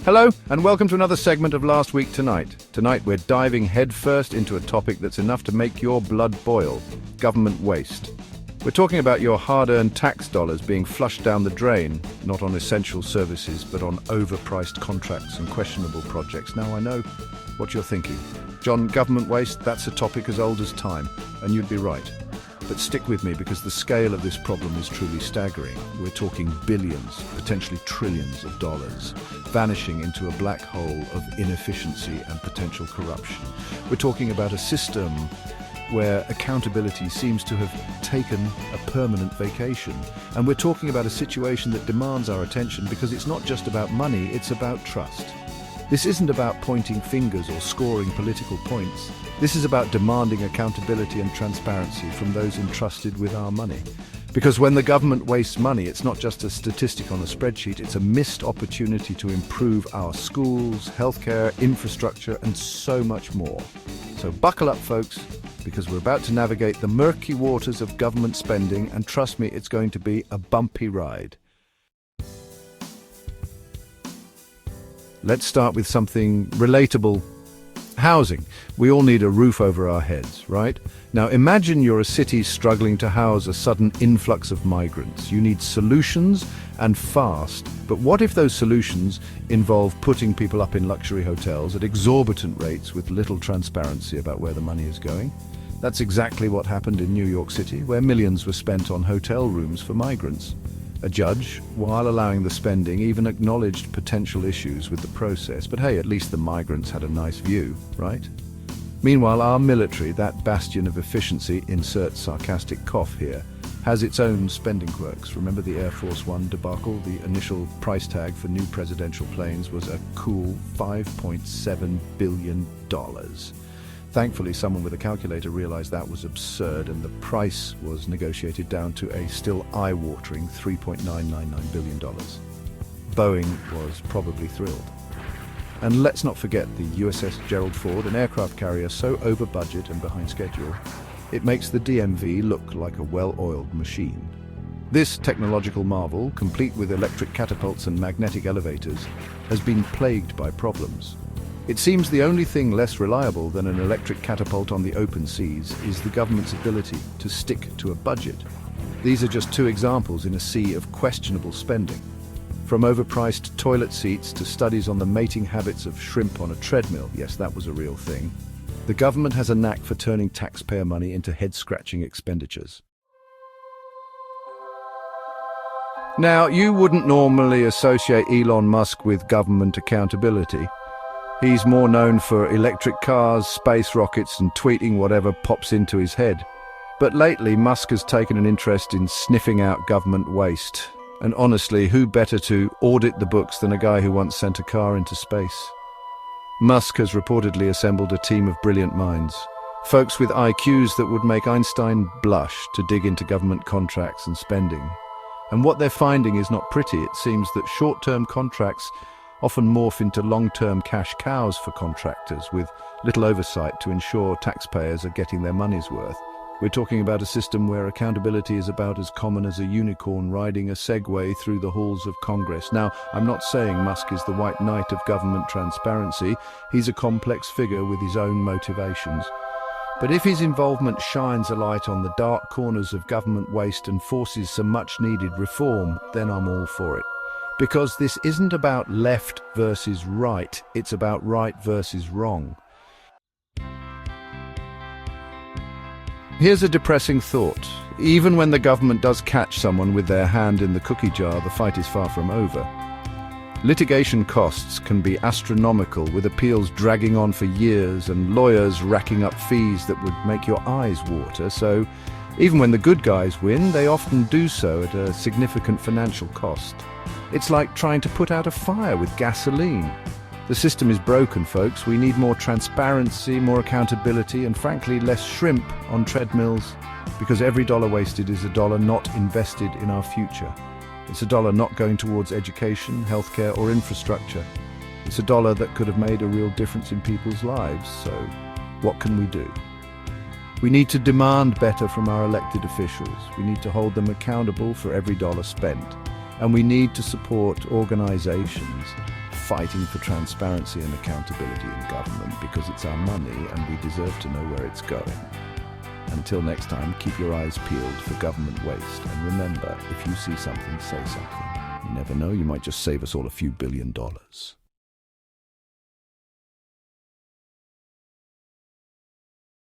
Hello, and welcome to another segment of Last Week Tonight. Tonight we're diving headfirst into a topic that's enough to make your blood boil: government waste. We're talking about your hard-earned tax dollars being flushed down the drain, not on essential services, but on overpriced contracts and questionable projects. Now I know what you're thinking. John, government waste, that's a topic as old as time, and you'd be right. But stick with me, because the scale of this problem is truly staggering. We're talking billions, potentially trillions of dollars, vanishing into a black hole of inefficiency and potential corruption. We're talking about a system where accountability seems to have taken a permanent vacation. And we're talking about a situation that demands our attention, because it's not just about money, it's about trust. This isn't about pointing fingers or scoring political points. This is about demanding accountability and transparency from those entrusted with our money. Because when the government wastes money, it's not just a statistic on a spreadsheet, it's a missed opportunity to improve our schools, healthcare, infrastructure, and so much more. So buckle up, folks, because we're about to navigate the murky waters of government spending, and trust me, it's going to be a bumpy ride. Let's start with something relatable. Housing. We all need a roof over our heads, right? Now imagine you're a city struggling to house a sudden influx of migrants. You need solutions, and fast. But what if those solutions involve putting people up in luxury hotels at exorbitant rates with little transparency about where the money is going? That's exactly what happened in New York City, where millions were spent on hotel rooms for migrants. A judge, while allowing the spending, even acknowledged potential issues with the process. But hey, at least the migrants had a nice view, right? Meanwhile, our military, that bastion of efficiency, insert sarcastic cough here, has its own spending quirks. Remember the Air Force One debacle? The initial price tag for new presidential planes was a cool $5.7 billion. Thankfully, someone with a calculator realized that was absurd, and the price was negotiated down to a still eye-watering $3.999 billion. Boeing was probably thrilled. And let's not forget the USS Gerald Ford, an aircraft carrier so over budget and behind schedule, it makes the DMV look like a well-oiled machine. This technological marvel, complete with electric catapults and magnetic elevators, has been plagued by problems. It seems the only thing less reliable than an electric catapult on the open seas is the government's ability to stick to a budget. These are just two examples in a sea of questionable spending. From overpriced toilet seats to studies on the mating habits of shrimp on a treadmill, yes, that was a real thing. The government has a knack for turning taxpayer money into head-scratching expenditures. Now, you wouldn't normally associate Elon Musk with government accountability. He's more known for electric cars, space rockets, and tweeting whatever pops into his head. But lately, Musk has taken an interest in sniffing out government waste. And honestly, who better to audit the books than a guy who once sent a car into space? Musk has reportedly assembled a team of brilliant minds, folks with IQs that would make Einstein blush, to dig into government contracts and spending. And what they're finding is not pretty. It seems that short-term contracts often morph into long-term cash cows for contractors, with little oversight to ensure taxpayers are getting their money's worth. We're talking about a system where accountability is about as common as a unicorn riding a Segway through the halls of Congress. Now, I'm not saying Musk is the white knight of government transparency. He's a complex figure with his own motivations. But if his involvement shines a light on the dark corners of government waste and forces some much-needed reform, then I'm all for it. Because this isn't about left versus right, it's about right versus wrong. Here's a depressing thought. Even when the government does catch someone with their hand in the cookie jar, the fight is far from over. Litigation costs can be astronomical, with appeals dragging on for years and lawyers racking up fees that would make your eyes water. So, even when the good guys win, they often do so at a significant financial cost. It's like trying to put out a fire with gasoline. The system is broken, folks. We need more transparency, more accountability, and frankly, less shrimp on treadmills, because every dollar wasted is a dollar not invested in our future. It's a dollar not going towards education, healthcare, or infrastructure. It's a dollar that could have made a real difference in people's lives. So, what can we do? We need to demand better from our elected officials. We need to hold them accountable for every dollar spent. And we need to support organizations fighting for transparency and accountability in government because it's our money and we deserve to know where it's going. Until next time, keep your eyes peeled for government waste. And remember, if you see something, say something. You never know, you might just save us all a few $1 billion.